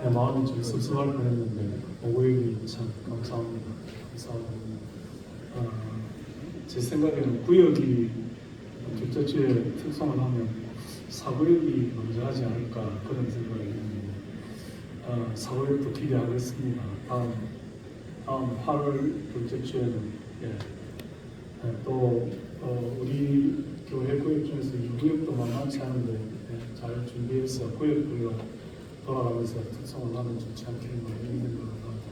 마음이 좀 씁쓸할 뻔했는데 오고일이 참 감사합니다. 감사합니다. 제 생각에는 구역이 둘째 주에 특성을 하면 사구역이 먼저 하지 않을까 그런 생각이 있는데 사구역도 기대하겠습니다. 다음 8월 둘째 주에는 또 우리 교회 구역 중에서 2구역도 만만치 않은데 잘 준비해서 구역별로 돌아가면서 특성을 하면 좋지 않겠나 이런 생각을 합니다.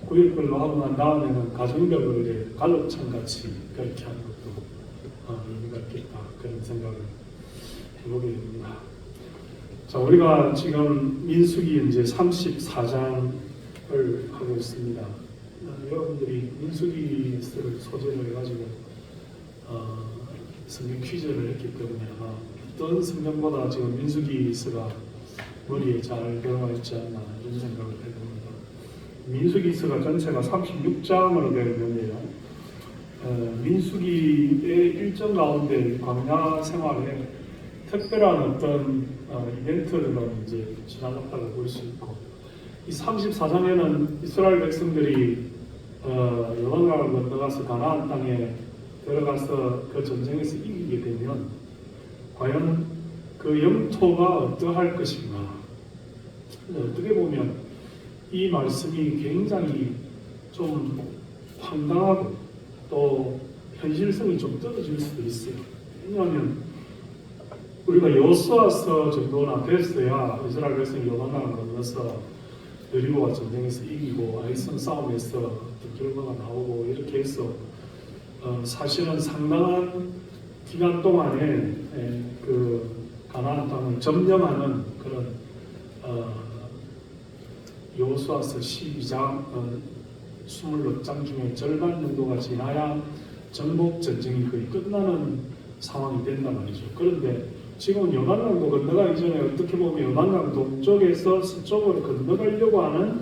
구역별로 하고 난 다음에는 가정별로 갈록천 같이 그렇게 하는 것도 의미가 있겠다 그런 생각을 해보게 됩니다. 자, 우리가 지금 민수기 이제 34장을 하고 있습니다. 여러분들이 민수기를 소재로 해가지고 성경 퀴즈를 했기 때문에 아마 어떤 성경보다 지금 민수기서가 머리에 잘 들어가 있지 않나 이런 생각을 해봅니다. 민수기서가 전체가 36장으로 되어 있는데요. 민수기의 일정 가운데 광야 생활에 특별한 어떤 이벤트들은 이제 지나갔다고 볼 수 있고, 이 34장에는 이스라엘 백성들이 요단강을 건너가서 가나안 땅에 들어가서 그 전쟁에서 이기게 되면 과연 그 영토가 어떠할 것인가. 어떻게 보면 이 말씀이 굉장히 좀 황당하고 또 현실성이 좀 떨어질 수도 있어요. 왜냐하면 우리가 여호수아서 정도나 됐어야 이스라엘 백성이 요단강을 건너서 여리고와 전쟁에서 이기고 아이성 싸움에서 어떤 결과가 나오고 이렇게 해서 사실은 상당한 기간 동안에 그 가나안 땅을 점령하는 그런 여호수아서 12장 26장 중에 절반 정도가 지나야 정복 전쟁이 거의 끝나는 상황이 된단 말이죠. 그런데 지금 요단강도 건너가기 전에 어떻게 보면 요단강 동쪽에서 서쪽으로 건너가려고 하는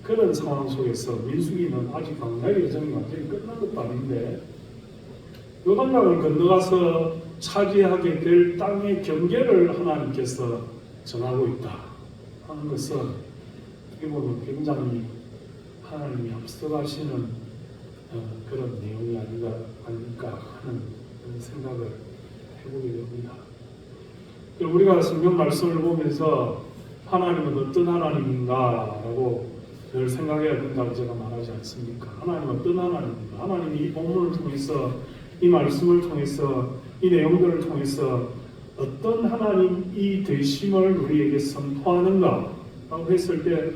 그런 상황 속에서 민수기는 아직 광야의 여정이 완전히 끝난 것도 아닌데 요단강을 건너가서 차지하게 될 땅의 경계를 하나님께서 정하고 있다 하는 것은 어떻게 보면 굉장히 하나님이 앞서가시는 그런 내용이 아닐까 하는 그런 생각을 해보게 됩니다. 우리가 성경 말씀을 보면서 하나님은 어떤 하나님인가라고 늘 생각해야 된다고 제가 말하지 않습니까? 하나님은 어떤 하나님인가? 하나님이 이 본문을 통해서 이 말씀을 통해서 이 내용들을 통해서 어떤 하나님이 되심을 우리에게 선포하는가 라고 했을 때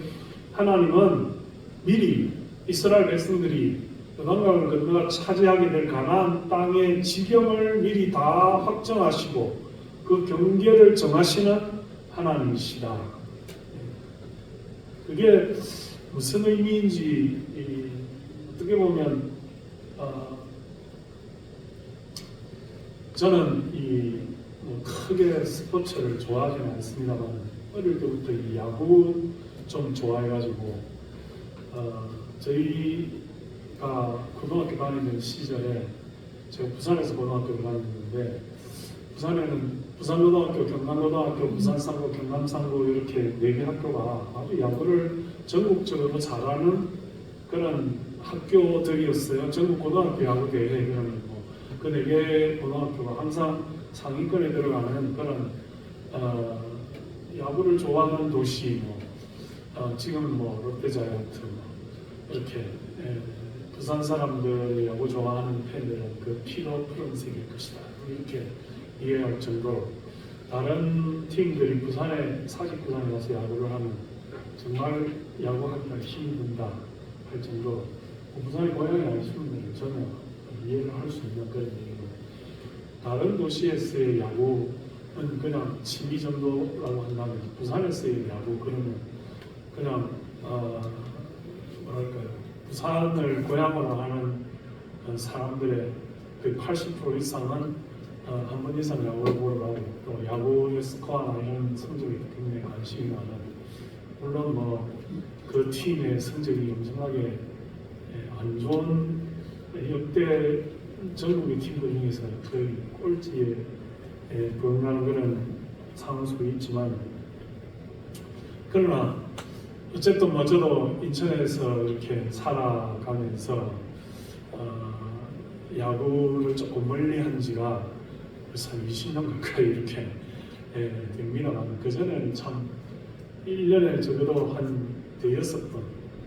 하나님은 미리 이스라엘 백성들이 요단강을 건너가 차지하게 될 가나안 땅의 지경을 미리 다 확정하시고 그 경계를 정하시는 하나님이시다. 그게 무슨 의미인지 어떻게 보면 저는 크게 스포츠를 좋아하지는 않습니다만 어릴 때부터 이 야구 좀 좋아해가지고 저희가 고등학교 다니는 시절에 제가 부산에서 고등학교를 다녔는데 부산에는 부산고등학교, 경남고등학교, 부산상고, 경남상고 이렇게 4개 학교가 아주 야구를 전국적으로 잘하는 그런 학교들이었어요. 전국 고등학교 야구대회 이런 거. 그 4개 고등학교가 항상 상위권에 들어가는 그런 야구를 좋아하는 도시, 지금은 롯데자이언트 이렇게 부산 사람들이 야구 좋아하는 팬들은 그 피로 푸른색일 것이다. 이렇게 이해할 정도로 다른 팀들이 부산에 사직구단에 가서 야구를 하면 정말 야구하기가 힘든다 할 정도로 부산의 고향이 아니시면 전혀 이해를 할 수 있는 그런 얘기고 다른 도시에서의 야구는 그냥 취미 정도라고 한다면 부산에서의 야구 그러면 그냥 뭐랄까요 부산을 고향으로 하는 사람들의 그 80% 이상은 한 번 이상 야구를 보러 가고 또 야구의 스코어나 이런 성적에 굉장히 관심이 많아요. 물론 그 팀의 성적이 엄청나게 안 좋은 역대 전국의 팀들 중에서 거의 꼴찌에 불과한 그런 상황 속에 있지만 그러나 어쨌든 뭐 저도 인천에서 이렇게 살아가면서 야구를 조금 멀리 한 지가 벌써 한 20년 가까이 이렇게 됩니다만 그 전에는 참 1년에 적어도 한 대여섯 번,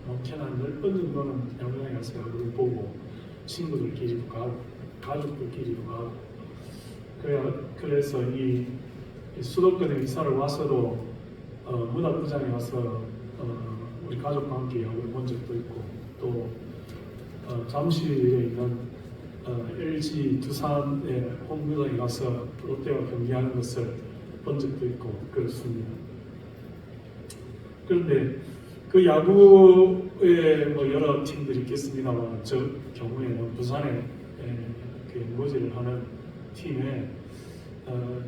많게는 한 10번 정도는 야구장에 가서 야구를 보고 친구들끼리도 가고 가족들끼리도 가고 그래서 이 수도권에 이사를 와서도 문학구장에 와서 우리 가족과 함께 야구를 본 적도 있고 또 잠실에 있는 LG 두산의 홈구장에 가서 롯데와 경기하는 것을 본 적도 있고 그렇습니다. 그런데 그 야구에 뭐 여러 팀들이 있겠습니다만 저 경우에는 부산에 그 연고지를 하는 팀에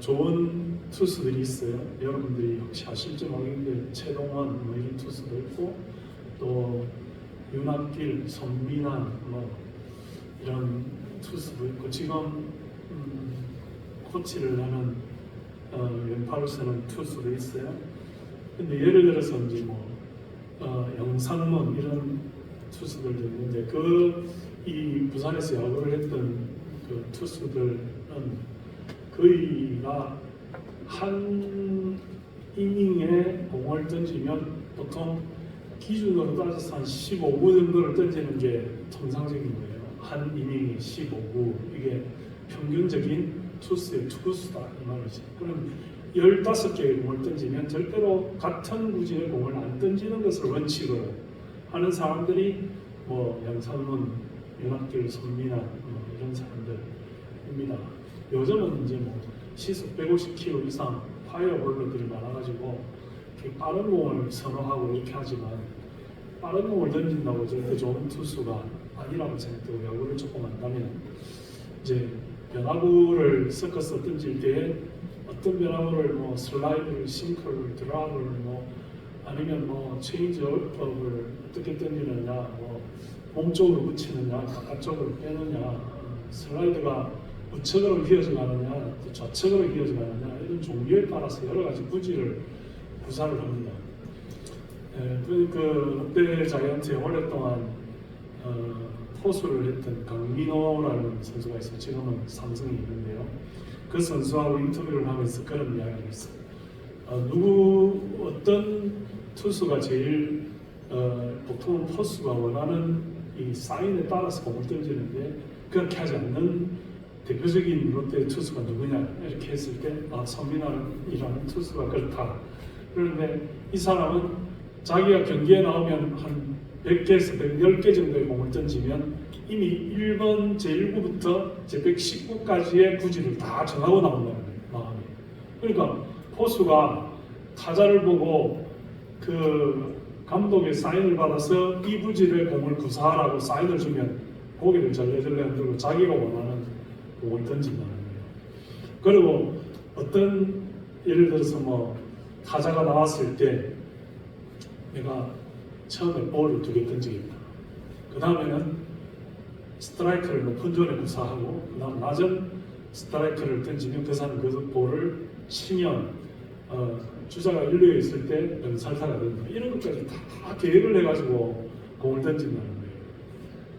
좋은 투수들이 있어요. 여러분들이 혹시 아실지 모르겠는데 최동원 뭐 이런 투수도 있고 또 윤학길, 손민환 뭐 이런 투수도 있고 지금 코치를 하는 왼팔을 쓰는 투수도 있어요. 근데 예를 들어서 이제 뭐 영상문 이런 투수들도 있는데 이 부산에서 야구를 했던 그 투수들은 거의가 한 이닝에 공을 던지면 보통 기준으로 따져서 한 15구 정도를 던지는 게 통상적인 거예요. 한 이닝에 15구 이게 평균적인 투수의 투구수다 이 말이죠. 그럼 15개의 공을 던지면 절대로 같은 구질의 공을 안 던지는 것을 원칙으로 하는 사람들이 뭐 양상문, 윤학길, 손민환 이런 사람들입니다. 요즘은 이제 뭐 시속 150km 이상 파이어볼러들이 많아가지고 빠른 공을 선호하고 이렇게 하지만 빠른 공을 던진다고 절대 좋은 투수가 아니라고 생각되고 야구를 조금 한다면 이제 변화구를 섞어서 던질 때 어떤 변화구를 뭐 슬라이드를, 싱크를, 드랍을 뭐 아니면 뭐 체인지업을 어떻게 던지느냐, 뭐 몸쪽으로 붙이느냐, 바깥쪽으로 빼느냐, 슬라이드가 우측으로 휘어져 가느냐, 또 좌측으로 휘어져 가느냐 이런 종류에 따라서 여러 가지 구질을 구사를 합니다. 그 롯데 자이언츠에 오랫동안 포수를 했던 강민호라는 선수가 있어요. 지금은 삼성에 있는데요. 그 선수하고 인터뷰를 하면서 그런 이야기를 했어요. 어떤 투수가 제일 보통은 포수가 원하는 이 사인에 따라서 공을 던지는데 그렇게 하지 않는 대표적인 롯데 투수가 누구냐 이렇게 했을 때 손민환이라는 투수가 그렇다. 그런데 이 사람은 자기가 경기에 나오면 한 100개에서 110개 정도의 공을 던지면 이미 1번 제1구부터 제119까지의 구질을 다 정하고 나온다는 마음이. 그러니까 포수가 타자를 보고 그 감독의 사인을 받아서 이 구질의 공을 구사하라고 사인을 주면 고개를 절레절레 흔들고 자기가 원하는 공을 던진다는 거예요. 그리고 어떤 예를 들어서 뭐 타자가 나왔을 때 내가 처음에 볼을 2개 던지겠다. 그 다음에는 스트라이크를 높은 존에 구사하고 그 다음 낮은 스트라이크를 던지면 그 사람 그 볼을 치면 주자가 1루에 있을 때 연살타가 된다. 이런 것까지 다 계획을 해가지고 공을 던진다는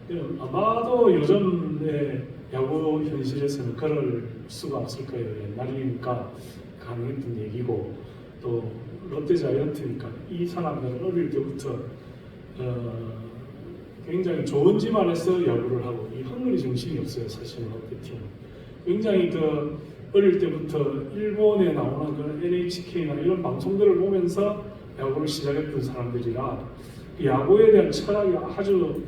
거예요. 아마도 요즘의 야구 현실에서는 그럴 수가 없을 거예요. 옛날이니까 가능했던 얘기고 또 롯데 자이언트니까 이 사람들은 어릴 때부터 굉장히 좋은 집안에서 야구를 하고 이 헝그리 정신이 없어요. 사실은 롯데팀은 굉장히 어릴 때부터 일본에 나오는 그런 NHK나 이런 방송들을 보면서 야구를 시작했던 사람들이라 야구에 대한 철학이 아주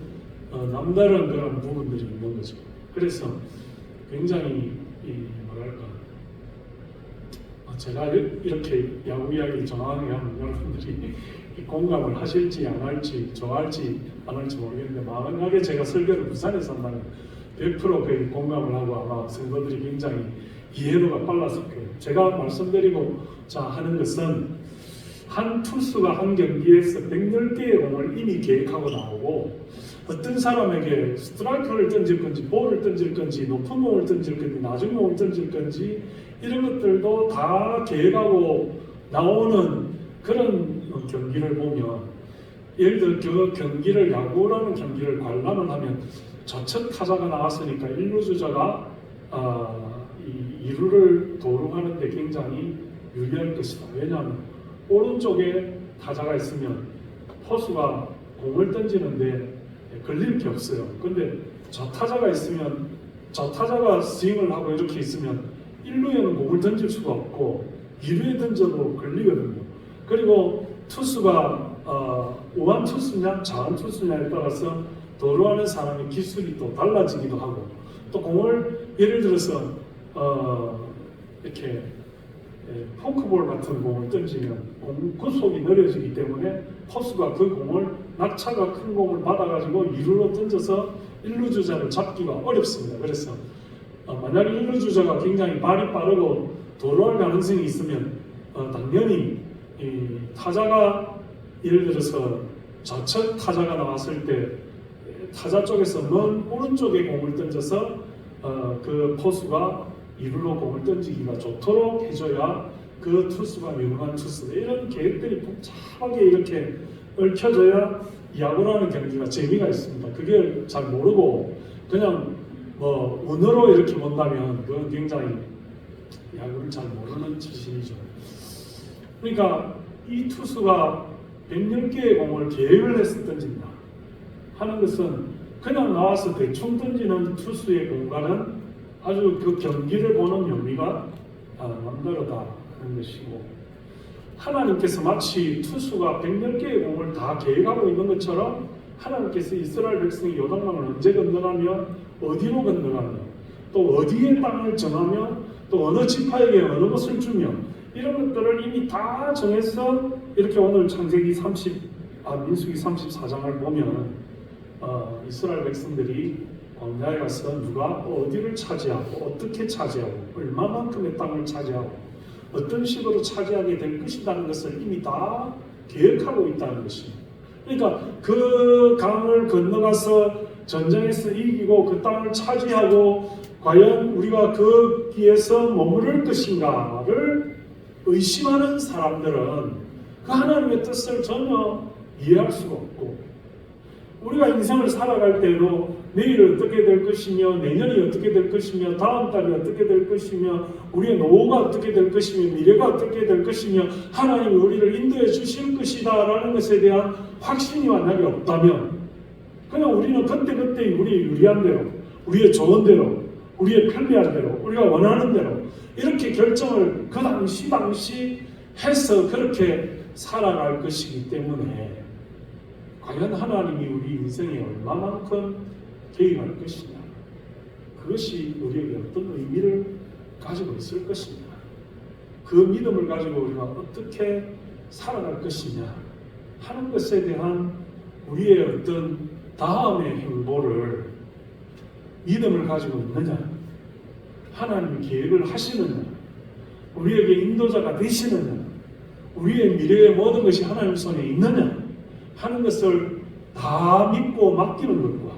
남다른 그런 부분들이 있는 거죠. 그래서 굉장히 뭐랄까 제가 이렇게 야구 이야기를 정확하게 하면 여러분들이 공감을 하실지 안 할지 좋아할지 안 할지 모르겠는데 만약에 제가 설교를 부산에서 한다면 100% 거의 공감을 하고 아마 성도들이 굉장히 이해도가 빨랐을 거예요. 제가 말씀드리고자 하는 것은 한 투수가 한 경기에서 110개의 공을 이미 계획하고 나오고 어떤 사람에게 스트라이크를 던질 건지 볼을 던질 건지 높은 공을 던질 건지 낮은 공을 던질 건지 이런 것들도 다 계획하고 나오는 그런 경기를 보면 예를 들어 그 경기를 야구라는 경기를 관람을 하면 좌측 타자가 나왔으니까 1루 주자가 이 2루를 도루하는데 굉장히 유리할 것이다. 왜냐하면 오른쪽에 타자가 있으면 포수가 공을 던지는데 걸릴 게 없어요. 근데 좌타자가 있으면 좌타자가 스윙을 하고 이렇게 있으면 1루에는 공을 던질 수가 없고 2루에 던져도 걸리거든요. 그리고 투수가 우완 투수냐 좌완 투수냐에 따라서 도루하는 사람의 기술이 또 달라지기도 하고 또 공을 예를 들어서 이렇게 포크볼 같은 공을 던지면 공 구속이 느려지기 때문에 포수가 그 공을 낙차가 큰 공을 받아가지고 2루로 던져서 1루 주자를 잡기가 어렵습니다. 그래서 만약에 1루 주자가 굉장히 발이 빠르고 도루할 가능성이 있으면 당연히 이 타자가 예를 들어서 좌측 타자가 나왔을 때 타자 쪽에서 먼 오른쪽에 공을 던져서 그 포수가 2루로 공을 던지기가 좋도록 해줘야 그 투수가 유능한 투수 이런 계획들이 복잡하게 이렇게 얽혀져야 야구라는 경기가 재미가 있습니다. 그게 잘 모르고 그냥 뭐 운으로 이렇게 본다면 그건 굉장히 야구를 잘 모르는 짓이죠. 그러니까 이 투수가 110개의 공을 계획을 해서 던진다 하는 것은 그냥 나와서 대충 던지는 투수의 공과는 아주 그 경기를 보는 의미가 남다르다 하는 것이고 하나님께서 마치 투수가 110개의 공을 다 계획하고 있는 것처럼 하나님께서 이스라엘 백성이 요단강을 언제 건너가며 어디로 건너가며 또 어디에 땅을 정하며 또 어느 지파에게 어느 것을 주며 이런 것들을 이미 다 정해서 이렇게 오늘 민수기 34장을 보면 이스라엘 백성들이 광야에 가서 누가 어디를 차지하고 어떻게 차지하고 얼마만큼의 땅을 차지하고 어떤 식으로 차지하게 될 것이라는 것을 이미 다 계획하고 있다는 것입니다. 그러니까 그 강을 건너가서 전쟁에서 이기고 그 땅을 차지하고 과연 우리가 거기에서 머무를 것인가를 의심하는 사람들은 그 하나님의 뜻을 전혀 이해할 수가 없고 우리가 인생을 살아갈 때도 내일 어떻게 될 것이며 내년이 어떻게 될 것이며 다음 달이 어떻게 될 것이며 우리의 노후가 어떻게 될 것이며 미래가 어떻게 될 것이며 하나님이 우리를 인도해 주실 것이다 라는 것에 대한 확신이 만약에 없다면 그냥 우리는 그때그때 우리의 유리한 대로 우리의 좋은 대로 우리의 편리한 대로 우리가 원하는 대로 이렇게 결정을 그 당시 해서 그렇게 살아갈 것이기 때문에 과연 하나님이 우리 인생에 얼마만큼 개입할 것이냐 그것이 우리에게 어떤 의미를 가지고 있을 것이냐 그 믿음을 가지고 우리가 어떻게 살아갈 것이냐 하는 것에 대한 우리의 어떤 다음의 행보를 믿음을 가지고 있느냐 하나님이 계획을 하시느냐 우리에게 인도자가 되시느냐 우리의 미래의 모든 것이 하나님 손에 있느냐 하는 것을 다 믿고 맡기는 것과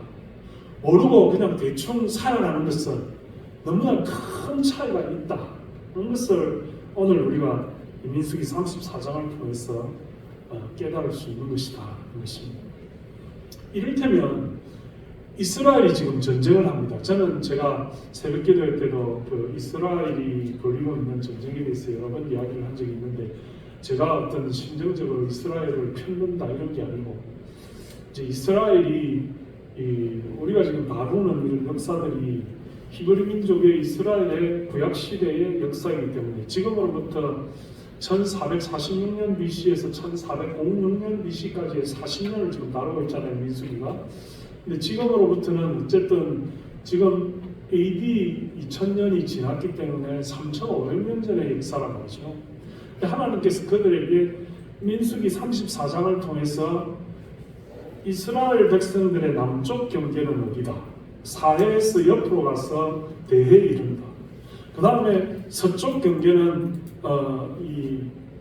모르고 그냥 대충 살아가는 것은 너무나 큰 차이가 있다 그런 것을 오늘 우리가 민수기 34장을 통해서 깨달을 수 있는 것이다 하는 것입니다. 이를테면 이스라엘이 지금 전쟁을 합니다. 저는 제가 새벽 기도할 때도 그 이스라엘이 벌이고 있는 전쟁에 대해서 여러 번 이야기를 한 적이 있는데 제가 어떤 심정적으로 이스라엘을 편든다 이런 게 아니고 이제 이스라엘이 우리가 지금 다루는 이런 역사들이 히브리 민족의 이스라엘의 구약 시대의 역사이기 때문에 지금으로부터 1446년 BC에서 1406년 BC까지의 40년을 지금 다루고 있잖아요 민수기가. 근데 지금으로부터는 어쨌든 지금 AD 2000년이 지났기 때문에 3500년 전의 역사란 말이죠. 하나님께서 그들에게 민수기 34장을 통해서 이스라엘 백성들의 남쪽 경계는 어디다? 사해에서 옆으로 가서 대해에 이른다. 그 다음에 서쪽 경계는 이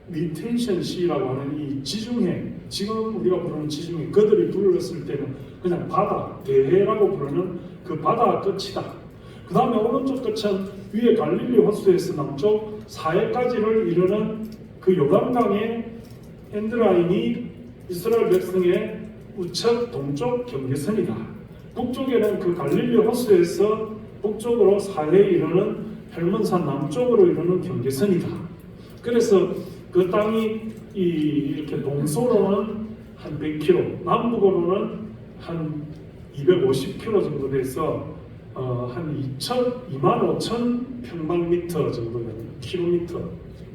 미테이션 시라고 하는 이 지중해, 지금 우리가 부르는 지중해, 그들이 불렀을 때는 그냥 바다, 대해라고 부르는 그 바다 끝이다. 그 다음에 오른쪽 끝은 위에 갈릴리 호수에서 남쪽 사해까지를 이르는 그 요단강의 엔드라인이 이스라엘 백성의 우측 동쪽 경계선이다. 북쪽에는 그 갈릴리 호수에서 북쪽으로 사해에 이르는 헬몬산 남쪽으로 이르는 경계선이다. 그래서 그 땅이 이렇게 동서로는 한 100km, 남북으로는 한 250km 정도 돼서 한 2만 5천 평방미터 정도 되는 킬로미터,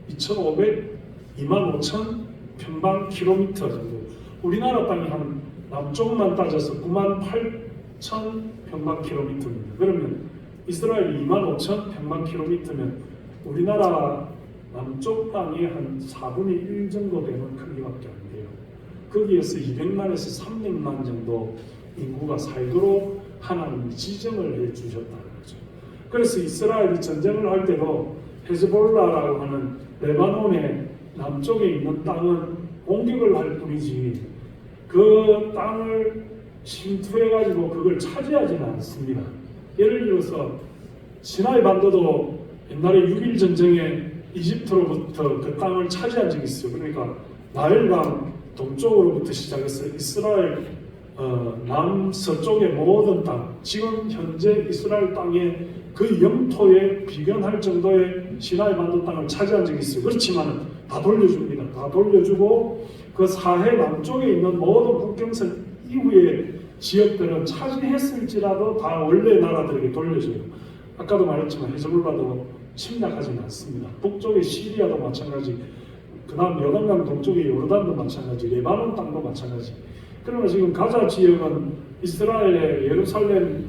2,500, 2만 5천 평방킬로미터 정도. 우리나라 땅이 한 남쪽만 따져서 9만 8천 평방킬로미터입니다. 그러면 이스라엘이 2만 5천 평방킬로미터면 우리나라 남쪽 땅이 한 4분의 1 정도 되는 크기밖에 안 돼요. 거기에서 200만에서 300만 정도 인구가 살도록 하나님이 지정을 해주셨다는 거죠. 그래서 이스라엘이 전쟁을 할 때도 헤즈볼라라고 하는 레바논의 남쪽에 있는 땅은 공격을 할 뿐이지 그 땅을 침투해가지고 그걸 차지하지는 않습니다. 예를 들어서 시나이 반도도 옛날에 6.1 전쟁에 이집트로부터 그 땅을 차지한 적이 있어요. 그러니까 나일강 동쪽으로부터 시작해서 이스라엘 남서쪽의 모든 땅, 지금 현재 이스라엘 땅의 그 영토에 비견할 정도의 시나이 반도 땅을 차지한 적이 있어요. 그렇지만 다 돌려줍니다. 다 돌려주고 그 사해 남쪽에 있는 모든 국경선 이후의 지역들은 차지했을지라도 다 원래 나라들에게 돌려줘요. 아까도 말했지만 헤즈볼라도 침략하지는 않습니다. 북쪽의 시리아도 마찬가지, 그 다음 요단강 동쪽의 요르단도 마찬가지, 레바논 땅도 마찬가지. 그러나 지금 가자 지역은 이스라엘의 예루살렘의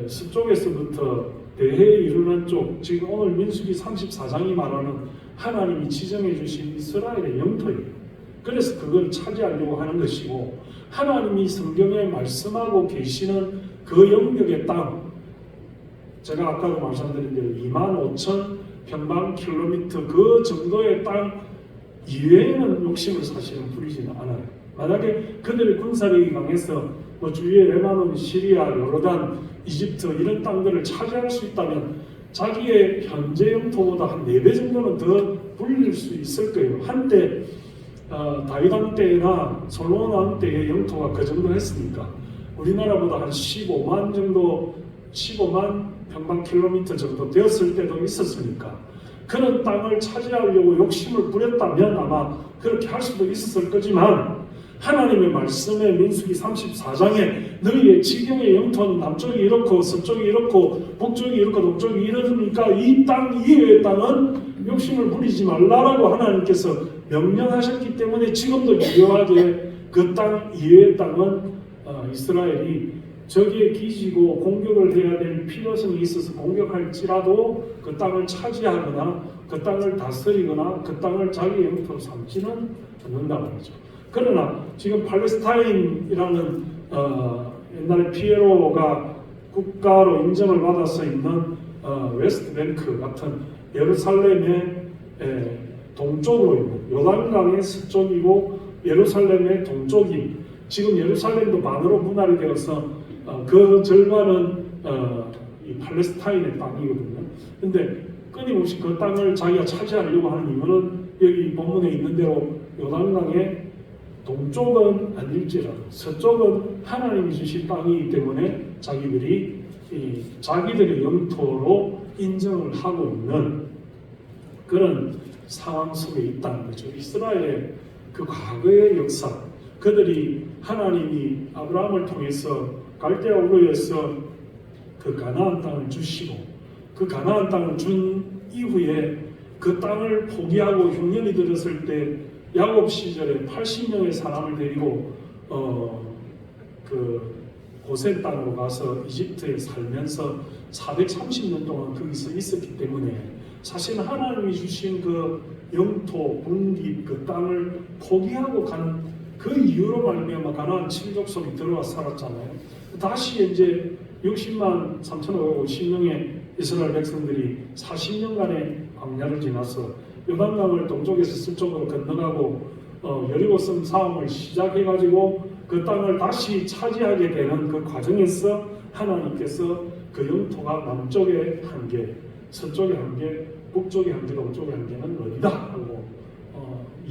서쪽에서부터 대해에 이르는 쪽, 지금 오늘 민수기 34장이 말하는 하나님이 지정해 주신 이스라엘의 영토예요. 그래서 그걸 차지하려고 하는 것이고, 하나님이 성경에 말씀하고 계시는 그 영역의 땅, 제가 아까도 말씀드린 대로 2만 5천 평방킬로미터 그 정도의 땅 이외에는 욕심을 사실은 부리지는 않아요. 만약에 그들의 군사력이 강해서 뭐 주위에 레바논, 시리아, 요르단, 이집트 이런 땅들을 차지할 수 있다면 자기의 현재 영토보다 한 4배 정도는 더 불릴 수 있을 거예요. 한때 다윗 왕 때나 솔로몬 왕 때의 영토가 그 정도 했으니까 우리나라보다 한 15만 정도, 15만 평방킬로미터 정도 되었을 때도 있었으니까 그런 땅을 차지하려고 욕심을 부렸다면 아마 그렇게 할 수도 있었을 거지만, 하나님의 말씀에 민수기 34장에 너희의 지경의 영토는 남쪽이 이렇고 서쪽이 이렇고 북쪽이 이렇고 동쪽이 이러니까 이 땅 이외의 땅은 욕심을 부리지 말라라고 하나님께서 명령하셨기 때문에 지금도 유효하게 그 땅 이외의 땅은 이스라엘이 적의 기지고 공격을 해야 될 필요성이 있어서 공격할지라도 그 땅을 차지하거나 그 땅을 다스리거나 그 땅을 자기 영토로 삼지는 않는다는 거죠. 그러나 지금 팔레스타인이라는 옛날에 피에로가 국가로 인정을 받아서 있는 웨스트뱅크 같은 예루살렘의 동쪽으로 있는 요단강의 서쪽이고 예루살렘의 동쪽이, 지금 예루살렘도 반으로 분할이 되어서 그 절반은 이 팔레스타인의 땅이거든요. 근데 끊임없이 그 땅을 자기가 차지하려고 하는 이유는 여기 본문에 있는 대로 요단강의 동쪽은 아닐지라도 서쪽은 하나님이 주신 땅이기 때문에 자기들이 자기들의 영토로 인정을 하고 있는 그런 상황 속에 있다는 거죠. 이스라엘의 그 과거의 역사, 그들이 하나님이 아브라함을 통해서 갈대아 우르에서 그 가나안 땅을 주시고 그 가나안 땅을 준 이후에 그 땅을 포기하고 흉년이 들었을 때 야곱 시절에 80명의 사람을 데리고 그 고센 땅으로 가서 이집트에 살면서 430년 동안 거기서 있었기 때문에 사실 하나님이 주신 그 영토, 분깃, 그 땅을 포기하고 간 그 이유로 말미암아 가나안 7족속이 들어와 살았잖아요. 다시 이제 60만 3,550명의 이스라엘 백성들이 40년간의 광야를 지나서 요단강을 동쪽에서 서쪽으로 건너가고 여리고성 싸움을 시작해가지고 그 땅을 다시 차지하게 되는 그 과정에서 하나님께서 그 영토가 남쪽의 한계, 서쪽의 한계, 북쪽의 한계, 동쪽의 한계는 어디다 하고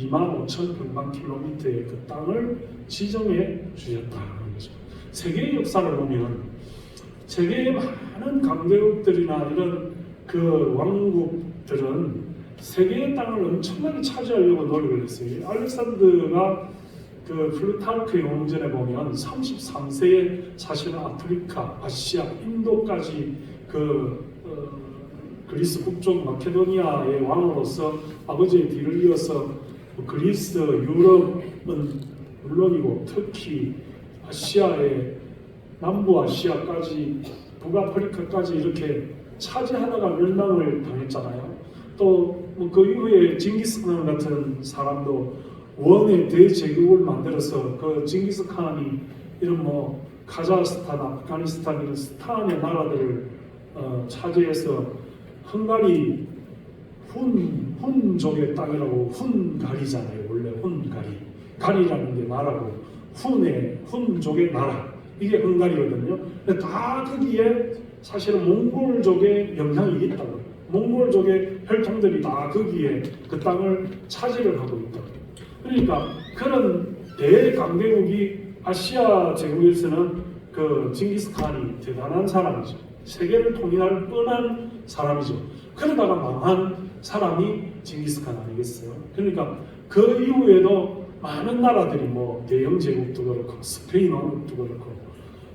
25,000평방킬로미터의 그 땅을 지정해 주셨다는 거죠. 세계의 역사를 보면 세계의 많은 강대국들이나 이런 그 왕국들은 세계의 땅을 엄청나게 차지하려고 노력을 했어요. 알렉산더가 그 플루타르크 영웅전에 보면 33세에 사실은 아프리카, 아시아, 인도까지 그리스 북쪽 마케도니아의 왕으로서 아버지의 뒤를 이어서 그리스, 유럽은 물론이고 특히 아시아의 남부아시아까지 북아프리카까지 이렇게 차지하다가 멸망을 당했잖아요. 또 그 이후에 징기스칸 같은 사람도 원의 대제국을 만들어서 그 징기스칸이 이런 뭐 카자흐스탄, 아프가니스탄 이런 스탄의 나라들을 차지해서 헝가리 훈족의 땅이라고 훈가리잖아요. 원래 훈가리, 가리라는 게 나라고 훈족의 나라 이게 헝가리거든요. 근데 다 거기에 사실은 몽골족의 영향이 있다고. 몽골족의 혈통들이 다 거기에 그 땅을 차지를 하고 있다. 그러니까 그런 대강대국이 아시아 제국에서는 그 징기스칸이 대단한 사람이죠. 세계를 통일할 뻔한 사람이죠. 그러다가 망한 사람이 징기스칸 아니겠어요? 그러니까 그 이후에도 많은 나라들이 뭐 대영 제국도 그렇고 스페인 왕국도 그렇고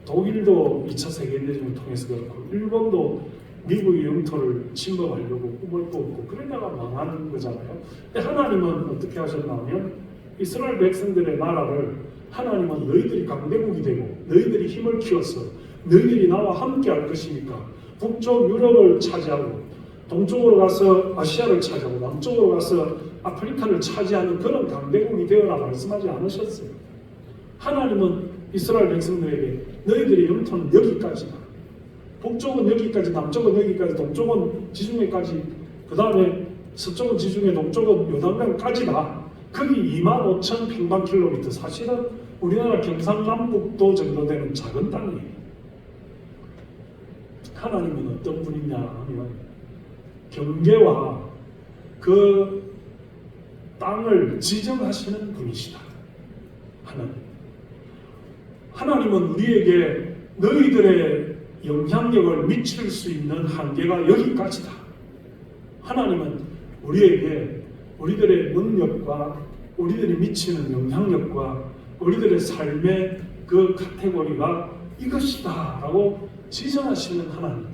독일도 2차 세계대전을 통해서 그렇고 일본도 미국의 영토를 침범하려고 꿈을 꿨고 그러다가 망하는 거잖아요. 근데 하나님은 어떻게 하셨냐면 이스라엘 백성들의 나라를 하나님은 너희들이 강대국이 되고 너희들이 힘을 키워서 너희들이 나와 함께 할 것이니까 북쪽 유럽을 차지하고 동쪽으로 가서 아시아를 차지하고 남쪽으로 가서 아프리카를 차지하는 그런 강대국이 되어라 말씀하지 않으셨어요. 하나님은 이스라엘 백성들에게 너희들의 영토는 여기까지다. 북쪽은 여기까지, 남쪽은 여기까지, 동쪽은 지중해까지, 그 다음에 서쪽은 지중해, 동쪽은 요단강까지다. 거기 25,000평방킬로미터, 사실은 우리나라 경상남북도 정도 되는 작은 땅이에요. 하나님은 어떤 분이냐 하면 경계와 그 땅을 지정하시는 분이시다. 하나님은 우리에게 너희들의 영향력을 미칠 수 있는 한계가 여기까지다. 하나님은 우리에게 우리들의 능력과 우리들이 미치는 영향력과 우리들의 삶의 그 카테고리가 이것이다 라고 지정하시는 하나님.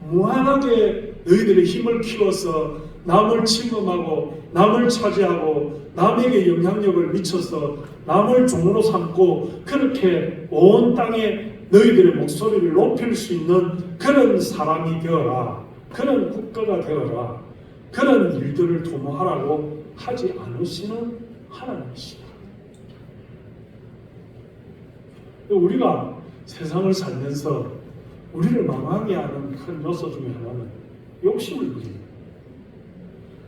무한하게 너희들의 힘을 키워서 남을 침범하고 남을 차지하고 남에게 영향력을 미쳐서 남을 종으로 삼고 그렇게 온 땅에 너희들의 목소리를 높일 수 있는 그런 사람이 되어라. 그런 국가가 되어라. 그런 일들을 도모하라고 하지 않으시는 하나님이시다. 우리가 세상을 살면서 우리를 망하게 하는 큰 요소 중에 하나는 욕심을 부립니다.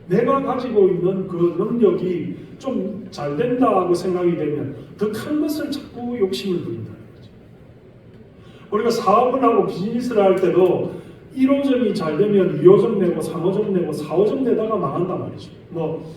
내가 가지고 있는 그 능력이 좀 잘 된다고 생각이 되면 더 큰 것을 자꾸 욕심을 부린다는 거죠. 우리가 사업을 하고 비즈니스를 할 때도 1호점이 잘 되면 2호점 내고 3호점 내고 4호점 내다가 망한단 말이죠. 뭐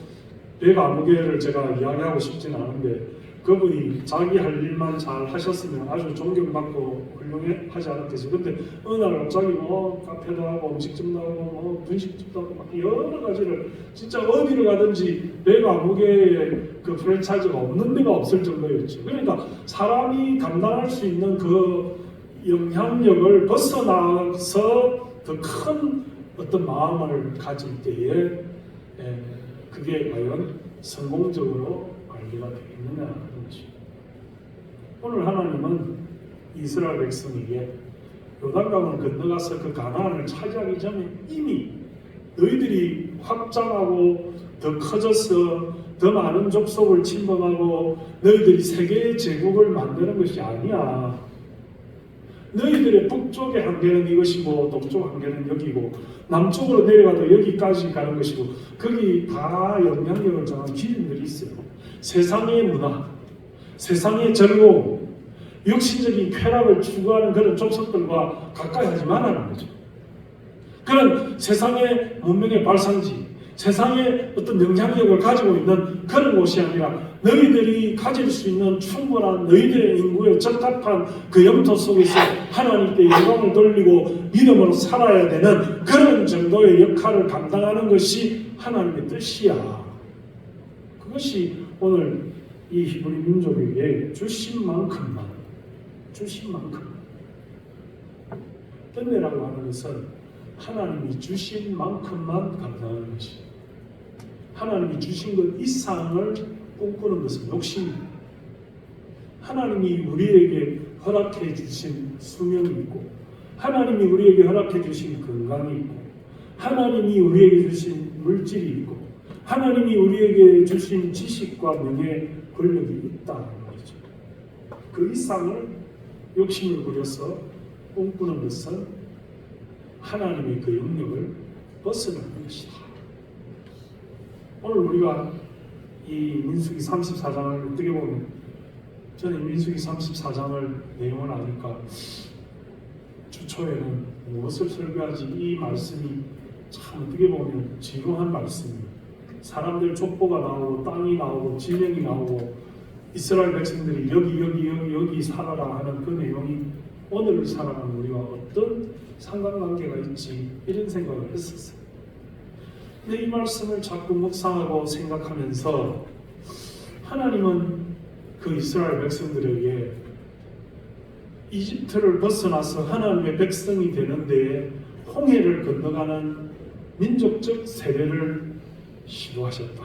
내가 아무개를 제가 이야기하고 싶진 않은데 그분이 자기 할 일만 잘 하셨으면 아주 존경받고 훌륭하지 않았겠어요. 근데 어느 날 갑자기 뭐 카페도 하고 음식점도 하고 뭐 분식집도 하고 막 여러 가지를 진짜 어디를 가든지 내가 아무개의 그 프랜차이즈가 없는 데가 없을 정도였죠. 그러니까 사람이 감당할 수 있는 그 영향력을 벗어나서 더 큰 어떤 마음을 가질 때에 그게 과연 성공적으로 관리가 되겠느냐 하는 것입니다. 오늘 하나님은 이스라엘 백성에게 요단강을 건너가서 그 가나안을 차지하기 전에 이미 너희들이 확장하고 더 커져서 더 많은 족속을 침범하고 너희들이 세계의 제국을 만드는 것이 아니야. 너희들의 북쪽의 한계는 이것이고 동쪽 한계는 여기고 남쪽으로 내려가도 여기까지 가는 것이고 거기 다 영향력을 정한 기준들이 있어요. 세상의 문화, 세상의 즐거움, 육신적인 쾌락을 추구하는 그런 족속들과 가까이 하지 말라는 거죠. 그런 세상의 문명의 발상지, 세상에 어떤 영향력을 가지고 있는 그런 곳이 아니라 너희들이 가질 수 있는 충분한 너희들의 인구에 적합한 그 영토 속에서 하나님께 영광을 돌리고 믿음으로 살아야 되는 그런 정도의 역할을 감당하는 것이 하나님의 뜻이야. 그것이 오늘 이 히브리 민족에게 주신 만큼만 은혜라고 하는 것은 하나님이 주신 만큼만 감당하는 것이에요. 하나님이 주신 것 이상을 꿈꾸는 것은 욕심입니다. 하나님이 우리에게 허락해 주신 수명이 있고, 하나님이 우리에게 허락해 주신 건강이 있고, 하나님이 우리에게 주신 물질이 있고, 하나님이 우리에게 주신 지식과 명예, 권력이 있다는 말이죠. 그 이상을 욕심을 부려서 꿈꾸는 것은 하나님의 그 영역을 벗어나는 것이다. 오늘 우리가 이 민수기 34장을 어떻게 보면, 저는 민수기 34장을 내용을 아니까 주초에는 무엇을 설교하지, 이 말씀이 참 어떻게 보면 지루한 말씀입니다. 사람들 족보가 나오고 땅이 나오고 질병이 나오고 이스라엘 백성들이 여기 살아라 하는 그 내용이 오늘을 살아가는 우리와 어떤 상관관계가 있지, 이런 생각을 했었어요. 근데 이 말씀을 자꾸 묵상하고 생각하면서 하나님은 그 이스라엘 백성들에게 이집트를 벗어나서 하나님의 백성이 되는 데에 홍해를 건너가는 민족적 세례를 시도하셨다.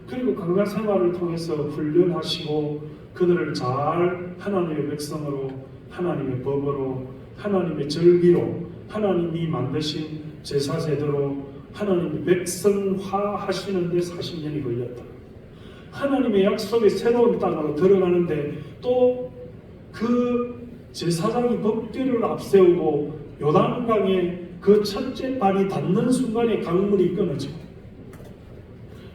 그리고 강간 생활을 통해서 훈련하시고 그들을 잘 하나님의 백성으로, 하나님의 법으로, 하나님의 절기로, 하나님이 만드신 제사 제도로 하나님의 백성화 하시는데 40년이 걸렸다. 하나님의 약속의 새로운 땅으로 들어가는데 또 그 제사장이 법궤를 앞세우고 요단강에 그 첫째 발이 닿는 순간에 강물이 끊어지고,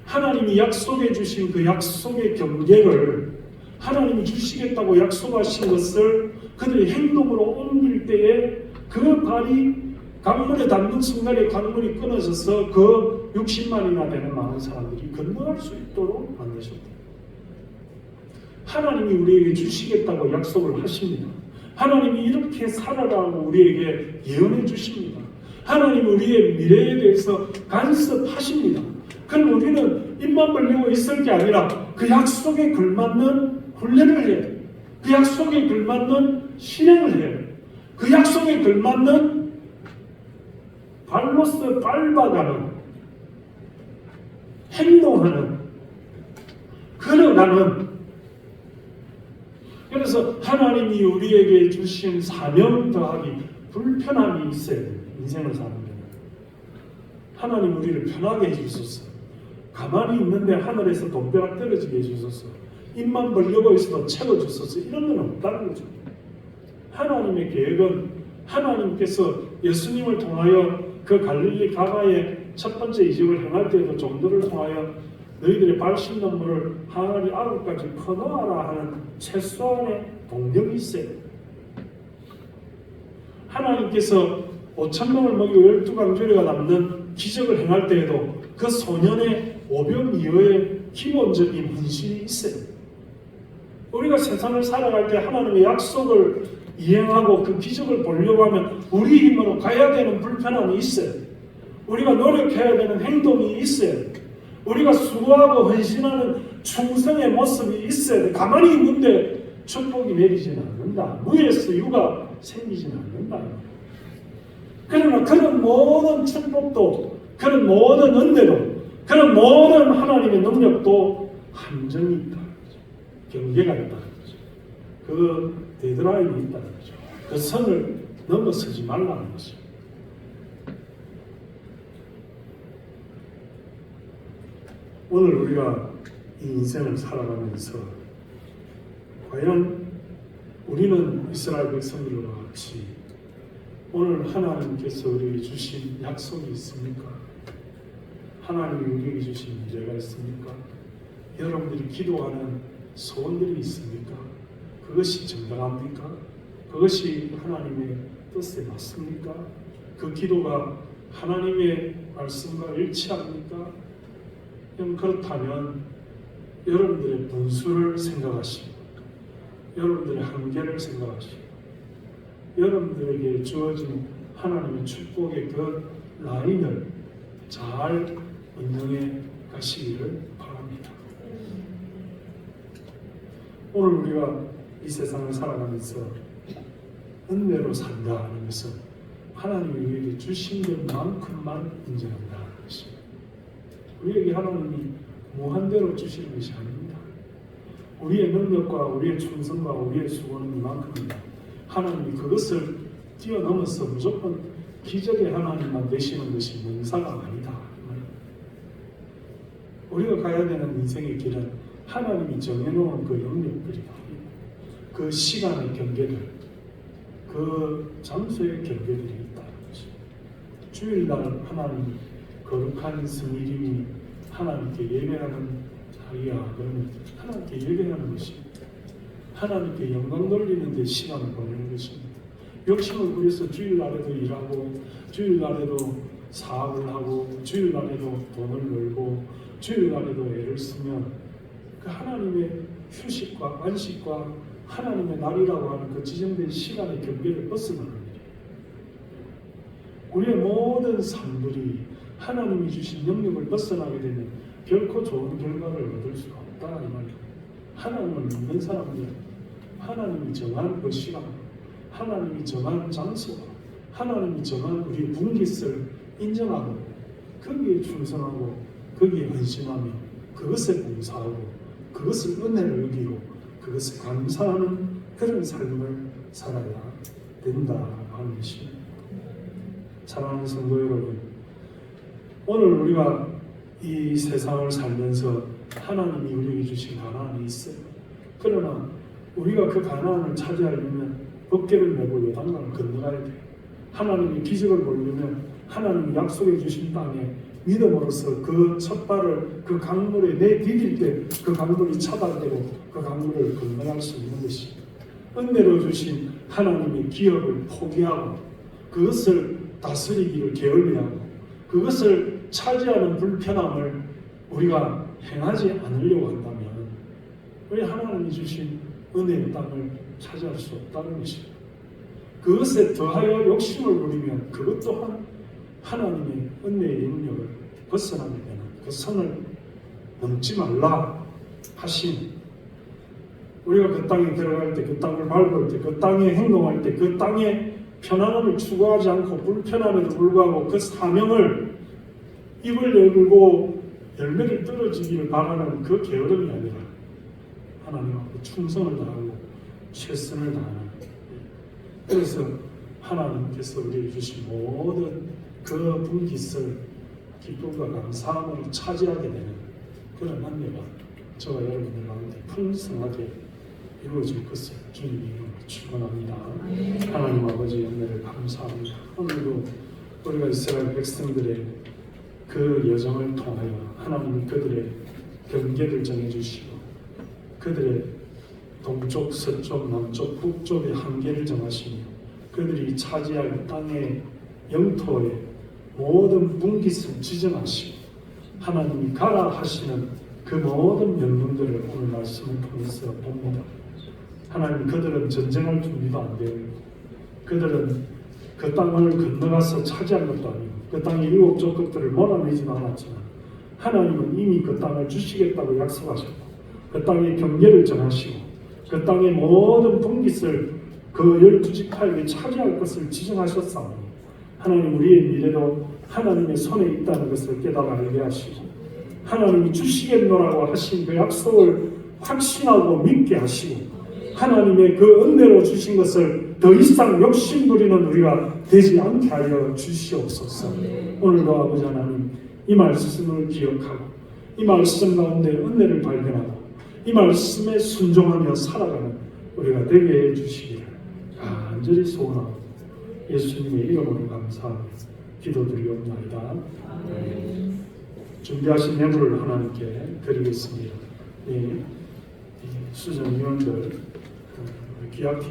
하나님이 약속해 주신 그 약속의 경계를, 하나님이 주시겠다고 약속하신 것을 그들이 행동으로 옮길 때에 그 발이 강물에 닿는 순간에 강물이 끊어져서 그 60만이나 되는 많은 사람들이 건너갈 수 있도록 만드셨다. 하나님이 우리에게 주시겠다고 약속을 하십니다. 하나님이 이렇게 살아라고 우리에게 예언해 주십니다. 하나님이 우리의 미래에 대해서 간섭하십니다. 그럼 우리는 입만 벌리고 있을 게 아니라 그 약속에 걸맞는 훈련을 해요. 그 약속에 걸맞는 실행을 해요. 그 약속에 걸맞는 발로서 밟아가는, 행동하는, 걸어가는. 그래서 하나님이 우리에게 주신 사명 더하기 불편함이 있어야 돼요. 인생을 사는 데 하나님 우리를 편하게 해주소서. 가만히 있는데 하늘에서 돈벼락 떨어지게 해주소서. 입만 벌려고 있어도 채워주소서. 이런 건 없다는 거죠. 하나님의 계획은, 하나님께서 예수님을 통하여 그 갈릴리 가나의 첫 번째 이적을 행할 때에도 종들을 통하여 너희들의 발 씻는 물을 항아리 아구까지 퍼넣어라 하는 최소한의 동력이 있어요. 하나님께서 5,000명을 먹이고 12강조리가 남는 기적을 행할 때에도 그 소년의 오병이어의 기본적인 헌신이 있어요. 우리가 세상을 살아갈 때 하나님의 약속을 이행하고 그 기적을 보려고 하면 우리 힘으로 가야 되는 불편함이 있어요. 우리가 노력해야 되는 행동이 있어요. 우리가 수고하고 헌신하는 충성의 모습이 있어야 돼. 가만히 있는데 축복이 내리지는 않는다. 무에서 유가 생기지는 않는다. 그러나 그런 모든 축복도, 그런 모든 은혜도, 그런 모든 하나님의 능력도 한정이 있다. 경계가 있다. 그 데드라인이 있다는 거죠. 그 선을 넘어서지 말라는 것이죠. 오늘 우리가 이 인생을 살아가면서 과연 우리는 이스라엘 백성들과 같이 오늘 하나님께서 우리에게 주신 약속이 있습니까? 하나님이 우리에게 주신 미래가 있습니까? 여러분들이 기도하는 소원들이 있습니까? 그것이 정당합니까? 그것이 하나님의 뜻에 맞습니까? 그 기도가 하나님의 말씀과 일치합니까? 그렇다면 여러분들의 분수를 생각하시고 여러분들의 한계를 생각하시고 여러분들에게 주어진 하나님의 축복의 그 라인을 잘 운영해 가시기를 바랍니다. 오늘 우리가 이 세상을 살아가면서 은혜로 산다는 것은 하나님이 우리에게 주신 것만큼만 인정한다는 것입니다. 우리에게 하나님이 무한대로 주시는 것이 아닙니다. 우리의 능력과 우리의 충성과 우리의 수고는 이만큼입니다. 하나님이 그것을 뛰어넘어서 무조건 기적의 하나님만 되시는 것이 능사가 아니다. 우리가 가야 되는 인생의 길은 하나님이 정해놓은 그 영역들이다. 그 시간의 경계들, 그 장소의 경계들이 있다는 것입니다. 주일날 하나님 거룩한 성일임이 하나님께 예배하는 자리야. 그러면 하나님께 예배하는 것입니다. 하나님께 영광 돌리는 데 시간을 보내는 것입니다. 욕심을 부려서 주일날에도 일하고 주일날에도 사업을 하고 주일날에도 돈을 벌고 주일날에도 애를 쓰면 그 하나님의 휴식과 안식과 하나님의 날이라고 하는 그 지정된 시간의 경계를 벗어나는 일이에요. 우리의 모든 삶들이 하나님이 주신 영역을 벗어나게 되면 결코 좋은 결과를 얻을 수가 없다 이 말이에요. 하나님을 믿는 사람들은 하나님이 정한 그 시간, 하나님이 정한 장소, 하나님이 정한 우리의 분깃을 인정하고 거기에 충성하고 거기에 헌신하며 그것에 봉사하고 그것을 은혜를 여기고 그것에 감사하는 그런 삶을 살아야 된다 하는 것입니다. 사랑하는 성도 여러분, 오늘 우리가 이 세상을 살면서 하나님이 우리에게 주신 가난이 있어요. 그러나 우리가 그 가난을 차지하려면 어깨를 메고 요단강을 건너가야 돼요. 하나님이 기적을 보려면 하나님이 약속해 주신 땅에 믿음으로써 그 첫 발을 그 강물에 내디딜 때 그 강물이 차단되고 그 강물을 건너갈 수 있는 것이 은혜로 주신 하나님의 기업을 포기하고 그것을 다스리기를 게을리하고 그것을 차지하는 불편함을 우리가 행하지 않으려고 한다면 우리 하나님이 주신 은혜의 땅을 차지할 수 없다는 것입니다. 그것에 더하여 욕심을 부리면 그것 또한 하나님의 은혜의 영역을 벗어나게 되는 그 선을 넘지 말라 하신 우리가 그 땅에 들어갈 때 그 땅을 밟을 때 그 땅에 행동할 때 그 땅에 편안함을 추구하지 않고 불편함에도 불구하고 그 사명을 입을 열고 열매를 떨어지기를 바라는 그 게으름이 아니라 하나님 앞에 충성을 다하고 최선을 다하는 그래서 하나님께서 우리에게 주신 모든 그 분깃을 기쁨과 감사함으로 차지하게 되는 그런 은혜가 저와 여러분들 가운데 풍성하게 이루어질 것을 주님의 이름으로 축원합니다. 하나님 아버지 은혜를 감사합니다. 오늘도 우리가 이스라엘 백성들의 그 여정을 통하여 하나님이 그들의 경계를 정해주시고 그들의 동쪽, 서쪽, 남쪽, 북쪽의 한계를 정하시며 그들이 차지할 땅의 영토의 모든 분깃을 지정하시고 하나님이 가라 하시는 그 모든 명령들을 오늘 말씀을 통해서 봅니다. 하나님 그들은 전쟁할 준비도 안 되고 그들은 그 땅을 건너가서 차지한 것도 아니고 그 땅의 일곱 족속들을 몰아내지는 않았지만 하나님은 이미 그 땅을 주시겠다고 약속하셨고 그 땅의 경계를 정하시고 그 땅의 모든 분깃을 그 12지파에게 차지할 것을 지정하셨사오니 하나님 우리의 미래도 하나님의 손에 있다는 것을 깨달아 알게 하시고 하나님이 주시겠노라고 하신 그 약속을 확신하고 믿게 하시고 하나님의 그 은혜로 주신 것을 더 이상 욕심부리는 우리가 되지 않게 하여 주시옵소서. 오늘도 아버지 하나님 이 말씀을 기억하고 이 말씀 가운데 은혜를 발견하고 이 말씀에 순종하며 살아가는 우리가 되게 해주시기를 간절히 소원하고 예수님의 이름으로 감사하며 기도드리옵나이다. 준비하신 예물을 하나님께 드리겠습니다. 수전위원들, 기약팀